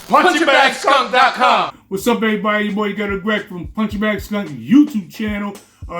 Punchingbagskunk.com. What's up, everybody? Your boy Ghetto Greg from Punchingbagskunk YouTube channel.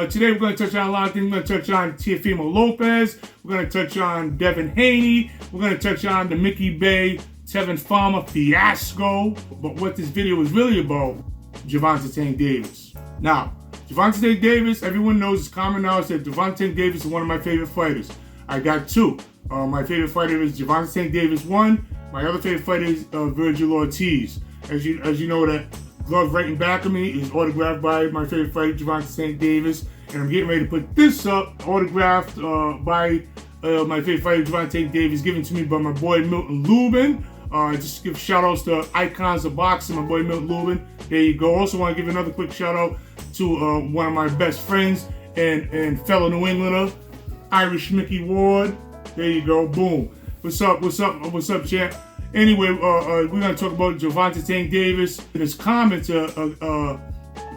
Today we're going to touch on a lot of things. We're going to touch on Teofimo Lopez. We're going to touch on Devin Haney. We're going to touch on the Mickey Bay Teofimo fiasco. But what this video is really about, Gervonta Davis. Now, Gervonta Davis, everyone knows, it's common knowledge that Gervonta Davis is one of my favorite fighters. I got two. My favorite fighter is Gervonta Davis 1. My other favorite fighter is Virgil Ortiz. As you know, that glove right in back of me is autographed by my favorite fighter, Gervonta Davis. And I'm getting ready to put this up, autographed by my favorite fighter, Gervonta Davis, given to me by my boy Milton Lubin. Just give shout outs to Icons of Boxing, my boy Milton Lubin. There you go. Also want to give another quick shout out to one of my best friends and fellow New Englander, Irish Mickey Ward. There you go. Boom. What's up, champ? Anyway, we're going to talk about Gervonta Davis and his comments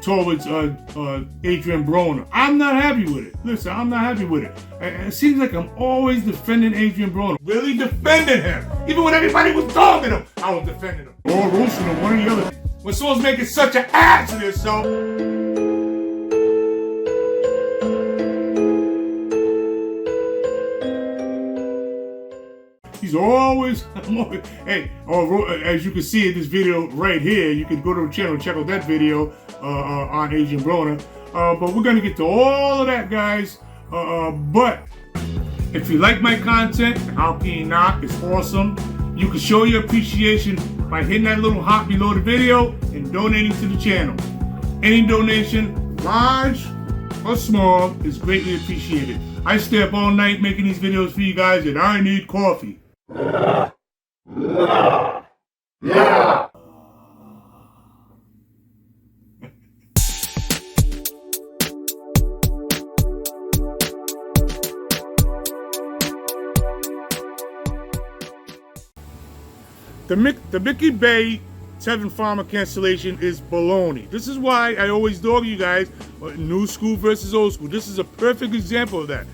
towards Adrien Broner. I'm not happy with it. Listen, I'm not happy with it. It seems like I'm always defending Adrien Broner. Really defending him. Even when everybody was dogging him, I was defending him. Or roasting him, one or the other. When someone's making such an ass of themselves. He's always, hey, as you can see in this video right here, you can go to the channel and check out that video on Adrien Broner. But we're going to get to all of that, guys. But if you like my content, how can you not? It's awesome. You can show your appreciation by hitting that little heart below the video and donating to the channel. Any donation, large or small, is greatly appreciated. I stay up all night making these videos for you guys, and I need coffee. The Mickey Bay Teofimo cancellation is baloney. This is why I always dog you guys, new school versus old school. This is a perfect example of that.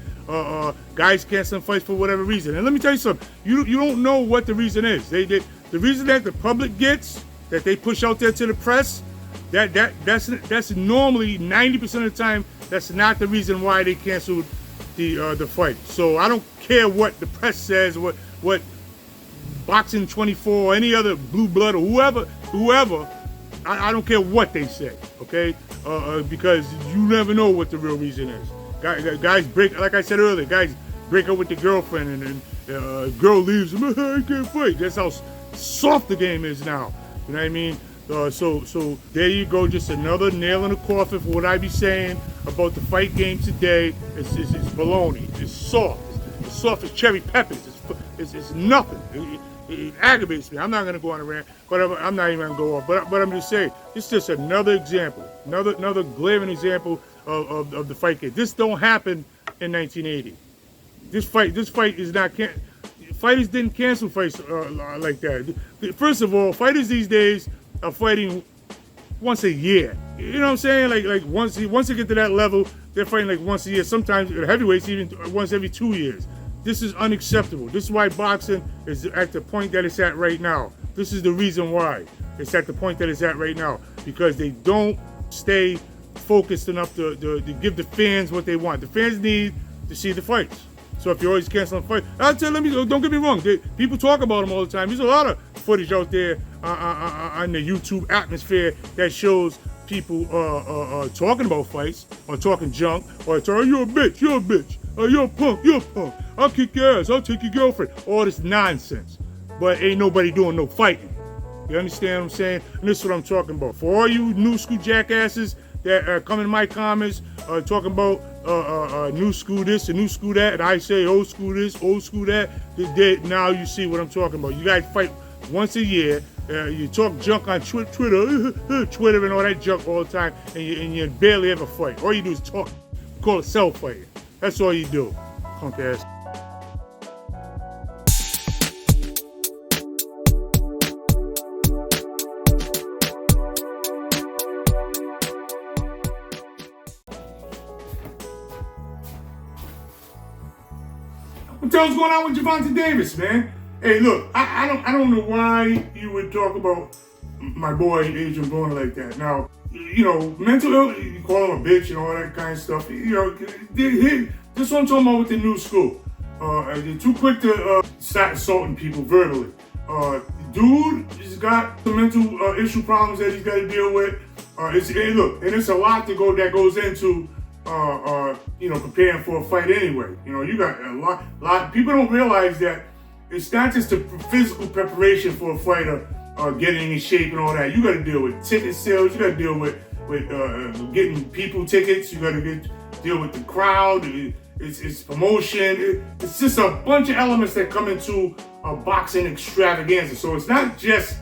Guys canceling fights for whatever reason. And let me tell you something, you don't know what the reason is. The reason that the public gets, that they push out there to the press, that's normally 90% of the time, that's not the reason why they canceled the fight. So I don't care what the press says, what Boxing 24 or any other Blue Blood or whoever, I don't care what they say, okay? Because you never know what the real reason is. Guys break, like I said earlier, guys break up with the girlfriend and girl leaves them, I can't fight. That's how soft the game is now. You know what I mean? So there you go, just another nail in the coffin for what I be saying about the fight game today. It's baloney. It's soft. It's soft as cherry peppers. It's nothing. It aggravates me. I'm not gonna go on a rant, but I'm not even gonna go off. But I'm just saying, it's just another example, another glaring example of the fight game. This don't happen in 1980. This fight is not fighters didn't cancel fights like that. First of all, fighters these days are fighting once a year. You know what I'm saying? Like once they get to that level, they're fighting like once a year. Sometimes heavyweights even once every 2 years. This is unacceptable. This is why boxing is at the point that it's at right now. This is the reason why it's at the point that it's at right now. Because they don't stay focused enough to give the fans what they want. The fans need to see the fights. So if you're always canceling fights, don't get me wrong. People talk about them all the time. There's a lot of footage out there on the YouTube atmosphere that shows people talking about fights or talking junk or talking, you're a bitch, you're a bitch. Oh, you're a punk, you're a punk. I'll kick your ass, I'll take your girlfriend. All this nonsense. But ain't nobody doing no fighting. You understand what I'm saying? And this is what I'm talking about. For all you new school jackasses that come in my comments talking about new school this and new school that, and I say old school this, old school that, now you see what I'm talking about. You guys fight once a year. You talk junk on Twitter and all that junk all the time, and you barely ever fight. All you do is talk. You call it self-fighting. That's all you do, punk ass. What the hell's going on with Gervonta Davis, man? Hey, look, I don't know why you would talk about my boy Adrien Broner like that. Now, mental illness, you call him a bitch and all that kind of stuff. This is what I'm talking about with the new school. They're too quick to start assaulting people verbally. Dude has got some mental issue problems that he's got to deal with. It's a lot that goes into preparing for a fight anyway. You got a lot. People don't realize that it's not just the physical preparation for a fighter, getting in shape and all that. You got to deal with ticket sales. You got to deal with getting people tickets. You got to deal with the crowd. It's promotion. It's just a bunch of elements that come into a boxing extravaganza. So it's not just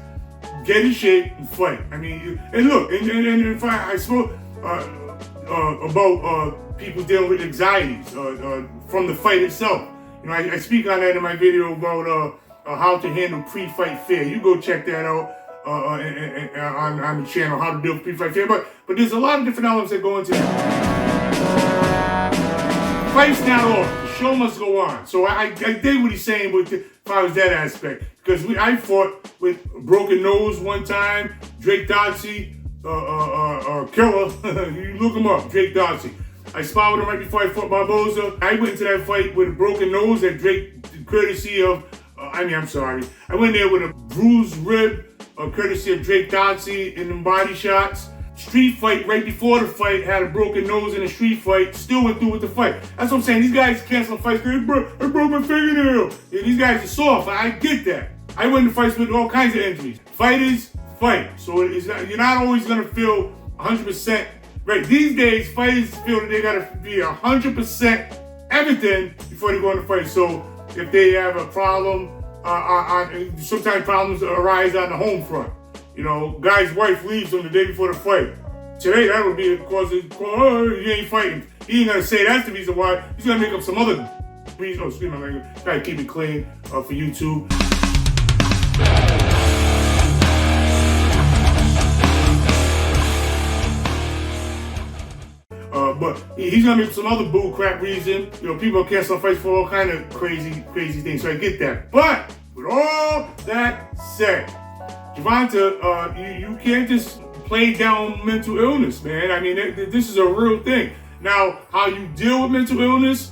get in shape and fight. I mean, and look, and I spoke about people dealing with anxieties from the fight itself. I speak on that in my video about how to handle pre-fight fear. You go check that out on the channel, how to deal with pre-fight fear. But there's a lot of different elements that go into it. Fight's not over. The show must go on. So I dig what he's saying as far as that aspect. Because I fought with a broken nose one time, Drake Dodson, killer. You look him up, Drake Dodson. I sparred with him right before I fought Barboza. I went into that fight with a broken nose that Drake, courtesy of, I went there with a bruised rib, courtesy of Drake Dodson in them body shots. Street fight right before the fight, had a broken nose in a street fight, still went through with the fight. That's what I'm saying. These guys cancel fights because I broke my fingernail. Yeah, these guys are soft. I get that. I went to fights with all kinds of injuries. Fighters fight. So you're not always going to feel 100% right. These days, fighters feel that they got to be 100% everything before they go in the fight. So if they have a problem, sometimes problems arise on the home front. Guy's wife leaves him the day before the fight. Today, that would be a cause of, you ain't fighting. He ain't gonna say that's the reason why. He's gonna make up some other reason. Oh, excuse me, try to keep it clean for YouTube. But he's gonna make some other bull crap reason. People cancel fights for all kind of crazy things. So I get that. But with all that said, Gervonta, you can't just play down mental illness, man. I mean, this is a real thing. Now, how you deal with mental illness,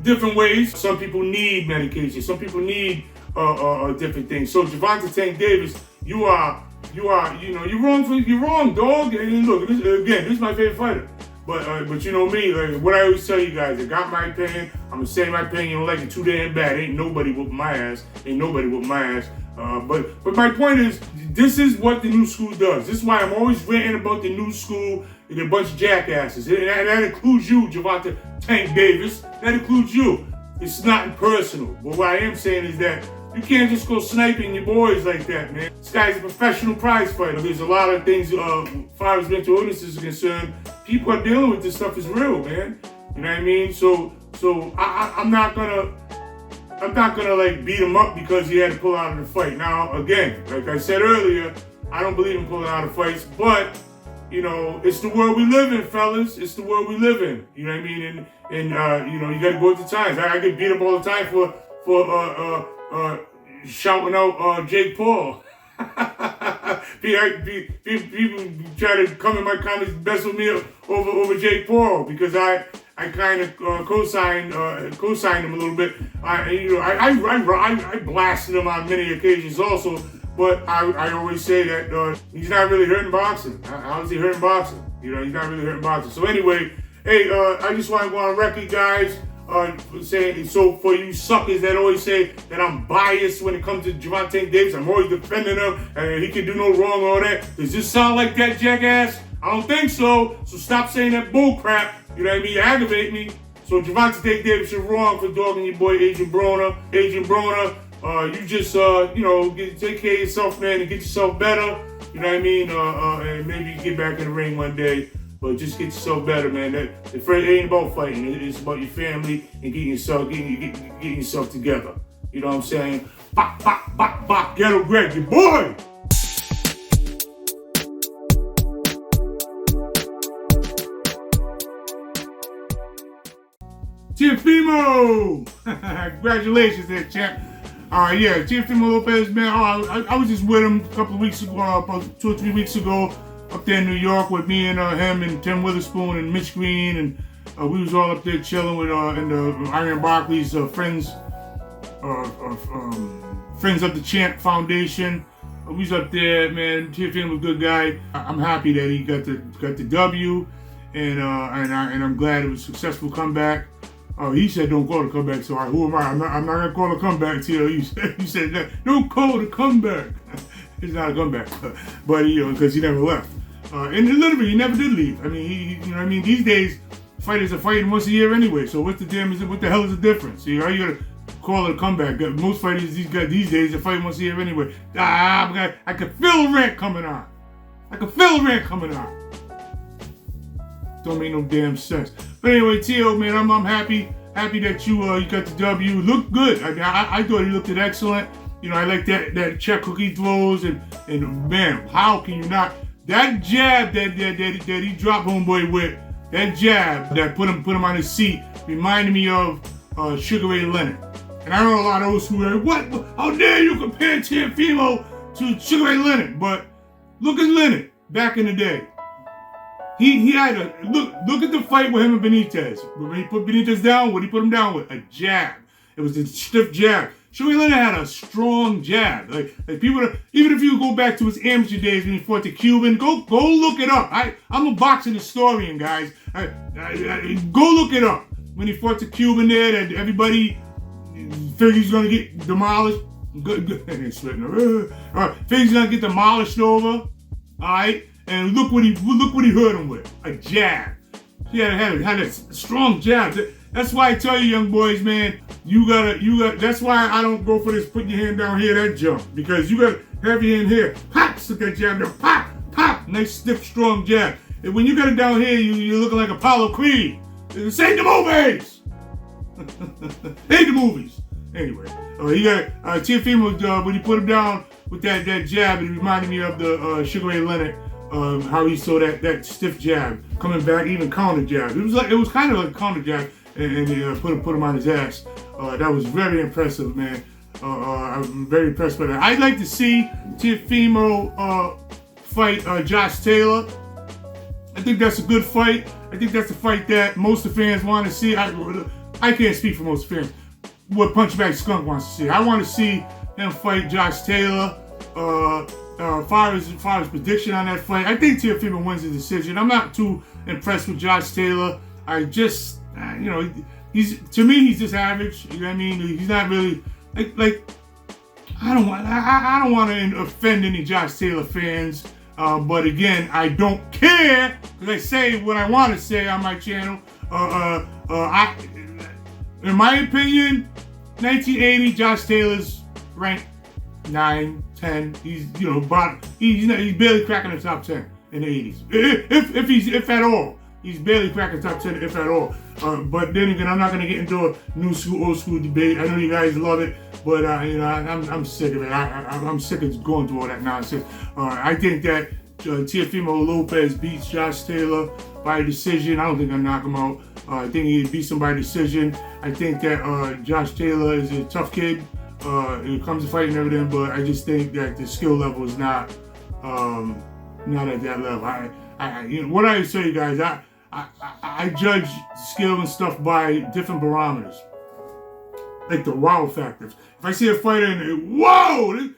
different ways. Some people need medication. Some people need different things. So, Gervonta Tank Davis, you're wrong, dog. And look, this is my favorite fighter. But you know me, like what I always tell you guys, I got my opinion. I'm gonna say my opinion. You don't like it too damn bad. Ain't nobody whooping my ass. But my point is, this is what the new school does. This is why I'm always ranting about the new school and a bunch of jackasses. And that includes you, Gervonta Tank Davis. That includes you. It's not personal. But what I am saying is that you can't just go sniping your boys like that, man. This guy's a professional prize fighter. There's a lot of things, as far as mental illness is concerned, people are dealing with this stuff is real, man. You know what I mean? So I'm not gonna like beat him up because he had to pull out of the fight. Now, again, like I said earlier, I don't believe in pulling out of fights, but it's the world we live in, fellas. It's the world we live in. You know what I mean? And you got to go with the times. I get beat up all the time for shouting out Jake Paul. People try to come in my comments, mess with me over Jake Paul because I kind of co-signed him a little bit. I blasted him on many occasions also, but I always say that he's not really hurting boxing. How is he hurting boxing? He's not really hurting boxing. So anyway, hey, I just want to go on record, guys. Saying so for you suckers that always say that I'm biased when it comes to Gervonta Davis, I'm always defending him and he can do no wrong or all that. Does this sound like that, jackass? I don't think so. So stop saying that bull crap. You know what I mean? You aggravate me. So Gervonta Davis, you're wrong for dogging your boy Adrien Broner. You just take care of yourself, man, and get yourself better. You know what I mean? And maybe you get back in the ring one day. But just get yourself better, man. The fight ain't about fighting. It's about your family and getting yourself together. You know what I'm saying? Bop, bop, bop, bop. Ghetto Greg, your boy. Teofimo! Congratulations there, champ. Yeah, Teofimo Lopez, man. I was just with him a couple of weeks ago, about 2 or 3 weeks ago, up there in New York with me and him and Tim Witherspoon and Mitch Green, and we was all up there chilling with and Adrien Barkley's friends, friends of the Champ Foundation. We was up there, man. Teofimo was a good guy. I'm happy that he got the W, and I'm glad it was a successful comeback. He said don't call the comeback, so who am I? I'm not gonna call the comeback till you said that. Don't call the comeback. It's not a comeback, but because he never left. And literally, he never did leave. I mean, you know what I mean? These days, fighters are fighting once a year anyway. So what the hell is the difference? You gotta call it a comeback. Most fighters these days are fighting once a year anyway. I can feel a rant coming on. Don't make no damn sense. But anyway, Teo, man, I'm happy that you got the W. Looked good. I mean, I thought he looked excellent. You know, I like that check hook he throws, and man, how can you not? That jab that he dropped homeboy with, that jab that put him on his seat, reminded me of Sugar Ray Leonard. And I know a lot of those who are, what? How dare you compare Teofimo to Sugar Ray Leonard? But look at Leonard back in the day. He had a look at the fight with him and Benitez. When he put Benitez down, what he put him down with? A jab. It was a stiff jab. Sugar Ray Leonard had a strong jab. Like people, even if you go back to his amateur days when he fought the Cuban, go look it up. I'm a boxing historian, guys. Go look it up. When he fought the Cuban there, that everybody figured he's gonna get demolished. Good. Figured he's gonna get demolished over. All right. And look what he hurt him with. A jab. He had a strong jab. That's why I tell you, young boys, man, you got. That's why I don't go for this. Put your hand down here, that jump, because you got to have your hand here. Pop, stick that jab there. Pop, pop, nice stiff, strong jab. And when you got it down here, you're looking like Apollo Creed. This ain't the movies. Ain't the movies. Anyway, he got Teofimo when he put him down with that jab. It reminded me of the Sugar Ray Leonard. How he saw that stiff jab coming back, even counter jab. It was kind of like a counter jab, and put him on his ass. That was very impressive, man. I'm very impressed by that. I'd like to see Teofimo fight Josh Taylor. I think that's a good fight. I think that's a fight that most of the fans want to see. I can't speak for most fans. What Punchingbagskunk wants to see. I want to see him fight Josh Taylor. Far as prediction on that fight, I think Teofimo wins the decision. I'm not too impressed with Josh Taylor. I just, he's just average. You know what I mean? He's not really like I don't want to offend any Josh Taylor fans. But again, I don't care because I say what I want to say on my channel. In my opinion, 1980 Josh Taylor's ranked 9, 10. He's he's barely cracking the top 10 in the 80s. If at all. He's barely cracking top 10 if at all. But then again, I'm not gonna get into a new school, old school debate. I know you guys love it, but I'm sick of it. I'm sick of going through all that nonsense. I think that Teofimo Lopez beats Josh Taylor by decision. I don't think I'll knock him out. I think he beats him by decision. I think that Josh Taylor is a tough kid. It comes to fighting and everything, but I just think that the skill level is not at that level. What I say, guys, I judge skill and stuff by different barometers, like the wow factors. If I see a fighter and whoa,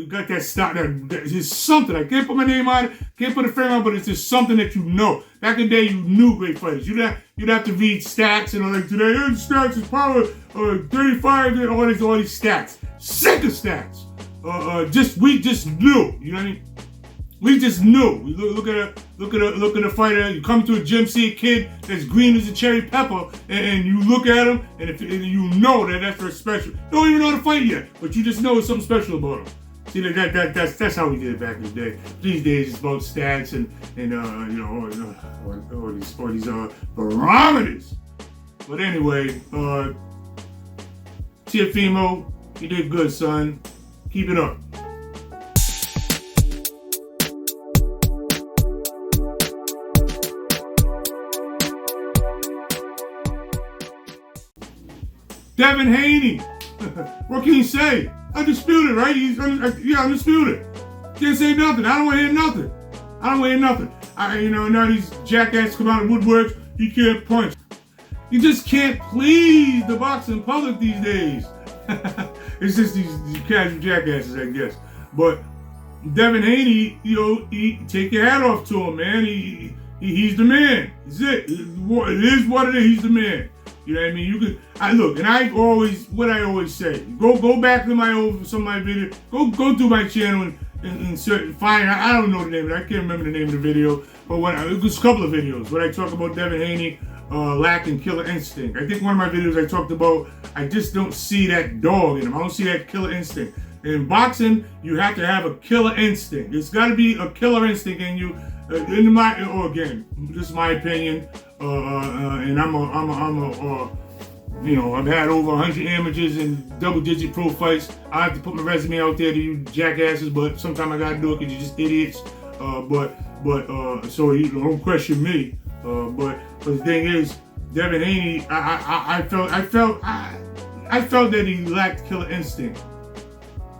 got that stop, that is something. I can't put my name on it, can't put a frame on it, but it's just something that you know. Back in the day, you knew great fighters. You'd have to read stats and like today, stats is power 35, all these stats. Sick of stats. We just knew. You know what I mean? We just knew. We look at a fighter. You come to a gym, see a kid that's green as a cherry pepper, and you look at him, and you know that's very special. You don't even know how to fight yet, but you just know there's something special about him. See, that's how we did it back in the day. These days it's about stats and all these barometers. But anyway, Teofimo, you did good, son. Keep it up. Devin Haney, What can you say? Undisputed, right? Undisputed. Can't say nothing. I don't want to hear nothing. Now these jackasses come out of woodworks. He can't punch. You just can't please the boxing public these days. It's just these casual jackasses, I guess. But Devin Haney, take your hat off to him, man. He's the man. It's it. It is what it is. He's the man. You know what I mean? What I always say. Go back to some of my videos. Go to my channel and find. I don't know the name of it. I can't remember the name of the video. But it was a couple of videos when I talk about Devin Haney lacking killer instinct. I think one of my videos I talked about, I just don't see that dog in him. I don't see that killer instinct. In boxing, you have to have a killer instinct. It's got to be a killer instinct in you. Again, this is my opinion, and I've had over 100 amateurs and double-digit pro fights. I have to put my resume out there to you jackasses, but sometimes I gotta do it because you're just idiots. So you don't question me. But the thing is, Devin Haney, I felt that he lacked killer instinct.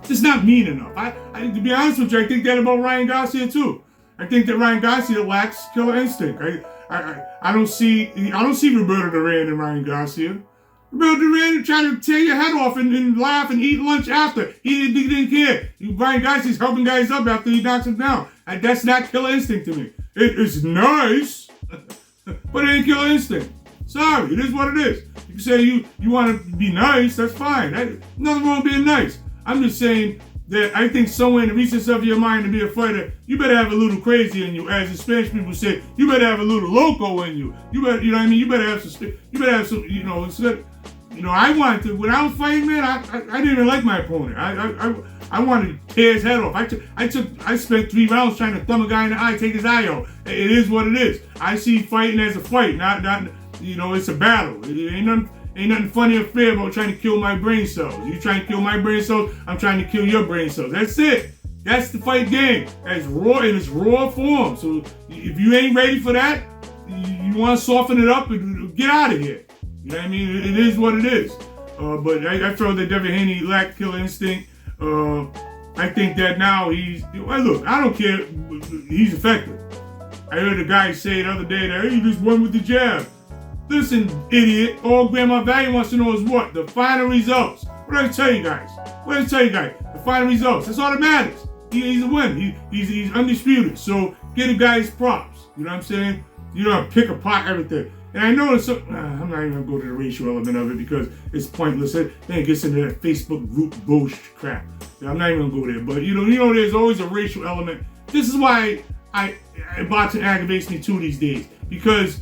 It's not mean enough. To be honest with you, I think that about Ryan Garcia too. I think that Ryan Garcia lacks killer instinct. I don't see Roberto Duran and Ryan Garcia. Roberto Duran trying to tear your head off and laugh and eat lunch after. He didn't care. Ryan Garcia's helping guys up after he knocks them down. And that's not killer instinct to me. It's nice, but it ain't killer instinct. Sorry, it is what it is. You can say you want to be nice, that's fine. Nothing wrong with being nice. I'm just saying that I think somewhere in the recess of your mind to be a fighter, you better have a little crazy in you. As the Spanish people say, you better have a little loco in you. You know what I mean? You better have some, I wanted to, when I was fighting, man, I didn't even like my opponent. I wanted to tear his head off. I spent 3 rounds trying to thumb a guy in the eye, take his eye out. It is what it is. I see fighting as a fight, not it's a battle. Ain't nothing funny or fair about trying to kill my brain cells. You trying to kill my brain cells, I'm trying to kill your brain cells. That's it. That's the fight game. That's raw in its raw form. So if you ain't ready for that, you want to soften it up and get out of here. You know what I mean? It is what it is. But I felt that Devin Haney lacked killer instinct. I think that now I don't care. He's effective. I heard a guy say the other day that he just won with the jab. Listen, idiot, all Grandma Valley wants to know is what? The final results. What did I tell you guys? The final results. That's all that matters. He's a win. He's undisputed. So give the guy his props. You know what I'm saying? You don't pick apart everything. And I know I'm not even going to go to the racial element of it because it's pointless. Then it gets into that Facebook group bullshit crap. I'm not even going to go there. But, there's always a racial element. This is why boxing aggravates me too these days. Because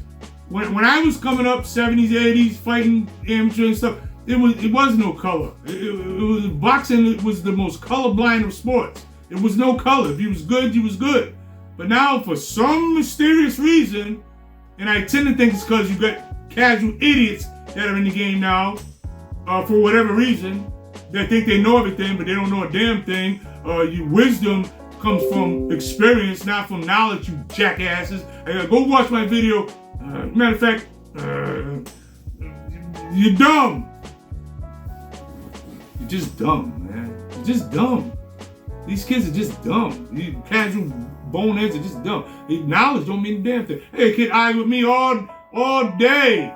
when I was coming up, 70s, 80s, fighting amateur and stuff, it was no color. Boxing was the most colorblind of sports. It was no color. If you was good, you was good. But now, for some mysterious reason, and I tend to think it's because you got casual idiots that are in the game now, for whatever reason, that think they know everything, but they don't know a damn thing. Your wisdom comes from experience, not from knowledge, you jackasses. Go watch my video. Matter of fact, you're dumb. You're just dumb, man. You're just dumb. These kids are just dumb. These casual boneheads are just dumb. Knowledge don't mean a damn thing. Hey, kid, argue with me all day.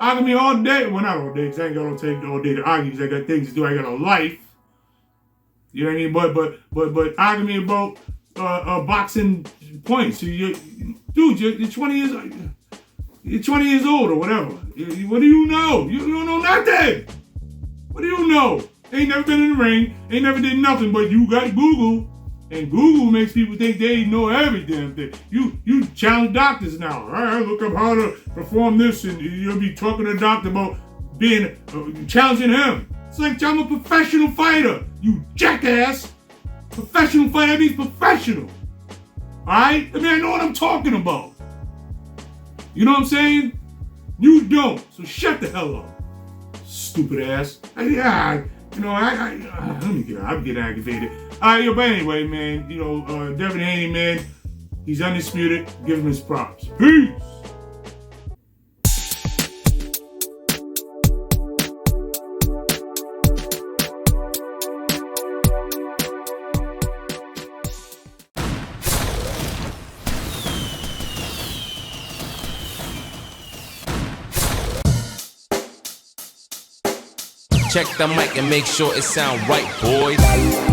Argue with me all day. Well, not all day, because I ain't got all day to argue, because I got things to do. I got a life. You know what I mean? But argue me about boxing points. So you're 20 years. You're 20 years old or whatever. What do you know? You don't know nothing. What do you know? Ain't never been in the ring. Ain't never did nothing. But you got Google, and Google makes people think they know every damn thing. You challenge doctors now. All right, look up how to perform this, and you'll be talking to the doctor about being challenging him. It's like I'm a professional fighter. You jackass. Professional fighter means professional. Alright? I mean, I know what I'm talking about. You know what I'm saying? You don't. So shut the hell up. Stupid ass. Let me get out. I'm getting aggravated. But anyway, man, Devin Haney, man, he's undisputed. Give him his props. Peace. Check the mic and make sure it sound right, boys.